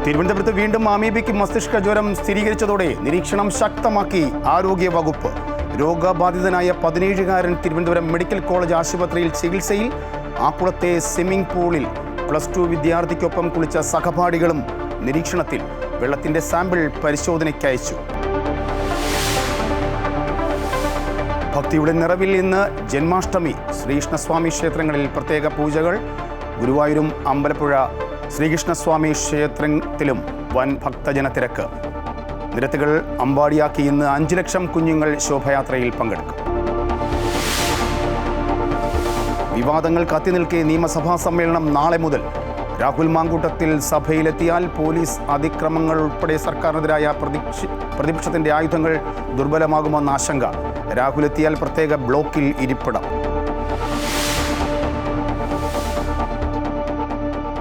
തിരുവനന്തപുരത്ത് വീണ്ടും അമീബിക്ക് മസ്തിഷ്ക ജ്വരം സ്ഥിരീകരിച്ചതോടെ നിരീക്ഷണം ശക്തമാക്കി ആരോഗ്യ വകുപ്പ്. രോഗബാധിതനായ 17-കാരൻ തിരുവനന്തപുരം മെഡിക്കൽ കോളേജ് ആശുപത്രിയിൽ ചികിത്സയിൽ. ആക്കുളത്തെ സ്വിമ്മിംഗ് പൂളിൽ +2 വിദ്യാർത്ഥിക്കൊപ്പം കുളിച്ച സഹപാഠികളും നിരീക്ഷണത്തിൽ. വെള്ളത്തിന്റെ സാമ്പിൾ പരിശോധനയ്ക്കയച്ചു. ഭക്തിയുടെ നിറവിൽ ഇന്ന് ജന്മാഷ്ടമി. ശ്രീകൃഷ്ണസ്വാമി ക്ഷേത്രങ്ങളിൽ പ്രത്യേക പൂജകൾ. ഗുരുവായൂരും അമ്പലപ്പുഴ ശ്രീകൃഷ്ണസ്വാമി ക്ഷേത്രത്തിലും വൻ ഭക്തജന തിരക്ക്. നിരത്തുകൾ അമ്പാടിയാക്കി ഇന്ന് 5 ലക്ഷം കുഞ്ഞുങ്ങൾ ശോഭയാത്രയിൽ പങ്കെടുക്കും. വിവാദങ്ങൾ കത്തിനിൽക്കെ നിയമസഭാ സമ്മേളനം നാളെ മുതൽ. രാഹുൽ മാങ്കൂട്ടത്തിൽ സഭയിലെത്തിയാൽ പോലീസ് അതിക്രമങ്ങൾ ഉൾപ്പെടെ സർക്കാരിനെതിരായ പ്രതിപക്ഷത്തിന്റെ ആയുധങ്ങൾ ദുർബലമാകുമെന്ന ആശങ്ക. രാഹുൽ എത്തിയാൽ പ്രത്യേക ബ്ലോക്കിൽ ഇരിപ്പിടം.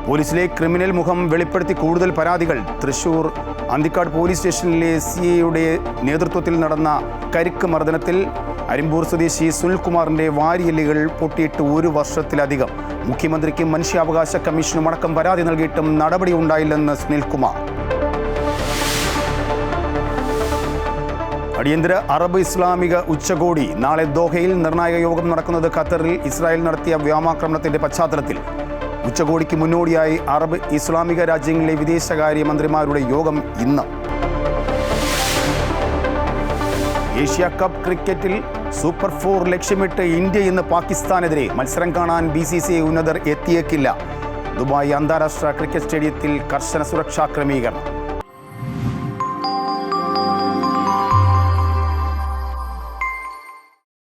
പോലീസിലെ ക്രിമിനൽ മുഖം വെളിപ്പെടുത്തി കൂടുതൽ പരാതികൾ. തൃശൂർ അന്തിക്കാട് പോലീസ് സ്റ്റേഷനിലെ CIയുടെ നേതൃത്വത്തിൽ നടന്ന കരിക്ക് മർദ്ദനത്തിൽ അരിമ്പൂർ സ്വദേശി സുനിൽകുമാറിന്റെ വാരിയെല്ലുകൾ പൊട്ടിയിട്ട് 1 വർഷത്തിലധികം. മുഖ്യമന്ത്രിക്കും മനുഷ്യാവകാശ കമ്മീഷനും അടക്കം പരാതി നൽകിയിട്ടും നടപടി ഉണ്ടായില്ലെന്ന് സുനിൽകുമാർ. അടിയന്തര അറബ് ഇസ്ലാമിക ഉച്ചകോടി നാളെ ദോഹയിൽ. നിർണായക യോഗം നടക്കുന്നത് ഖത്തറിൽ ഇസ്രായേൽ നടത്തിയ വ്യോമാക്രമണത്തിന്റെ പശ്ചാത്തലത്തിൽ. ഉച്ചകോടിക്ക് മുന്നോടിയായി അറബ് ഇസ്ലാമിക രാജ്യങ്ങളിലെ വിദേശകാര്യ മന്ത്രിമാരുടെ യോഗം ഇന്ന്. ഏഷ്യ കപ്പ് ക്രിക്കറ്റിൽ സൂപ്പർ 4 ലക്ഷ്യമിട്ട് ഇന്ത്യ ഇന്ന് പാകിസ്ഥാനെതിരെ. മത്സരം കാണാൻ BCCI ഉന്നതർ എത്തിയേക്കില്ല. ദുബായ് അന്താരാഷ്ട്ര ക്രിക്കറ്റ് സ്റ്റേഡിയത്തിൽ കർശന സുരക്ഷാ ക്രമീകരണം.